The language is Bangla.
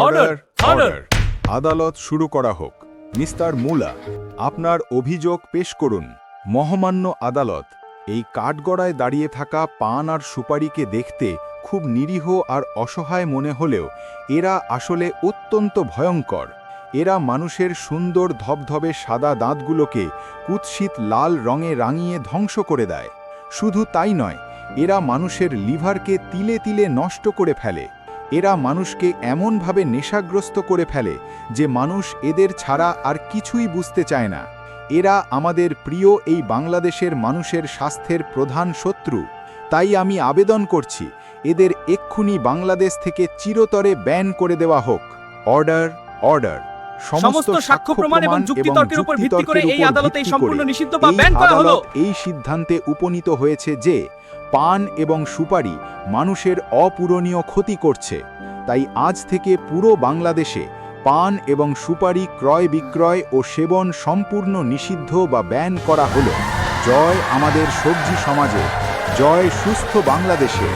Order order. আদালত শুরু করা হোক। মিস্টার মুলা, আপনার অভিযোগ পেশ করুন। মহামান্য আদালত, এই কাঠগড়ায় দাঁড়িয়ে থাকা পান আর সুপারিকে দেখতে খুব নিরীহ আর অসহায় মনে হলেও এরা আসলে অত্যন্ত ভয়ঙ্কর। এরা মানুষের সুন্দর ধবধবে সাদা দাঁতগুলোকে কুৎসিত লাল রঙে রাঙিয়ে ধ্বংস করে দেয়। শুধু তাই নয়, এরা মানুষের লিভারকে তিলে তিলে নষ্ট করে ফেলে। এরা মানুষকে এমনভাবে নেশাগ্রস্ত করে ফেলে যে মানুষ এদের ছাড়া আর কিছুই বুঝতে চায় না। এরা আমাদের প্রিয় এই বাংলাদেশের মানুষের স্বাস্থ্যের প্রধান শত্রু। তাই আমি আবেদন করছি, এদের এক্ষুনি বাংলাদেশ থেকে চিরতরে ব্যান করে দেওয়া হোক। Order order. সমস্ত সাক্ষ্য প্রমাণ এবং যুক্তিতর্কের উপর ভিত্তি করে এই আদালতে এই সম্পূর্ণ নিষিদ্ধ বা ব্যান করা হলো। এই সিদ্ধান্তে উপনীত হয়েছে যে পান এবং সুপারি মানুষের অপূরণীয় ক্ষতি করছে। তাই আজ থেকে পুরো বাংলাদেশে পান এবং সুপারি ক্রয় বিক্রয় ও সেবন সম্পূর্ণ নিষিদ্ধ বা ব্যান করা হলো। জয় আমাদের সবজি সমাজে, জয় সুস্থ বাংলাদেশে।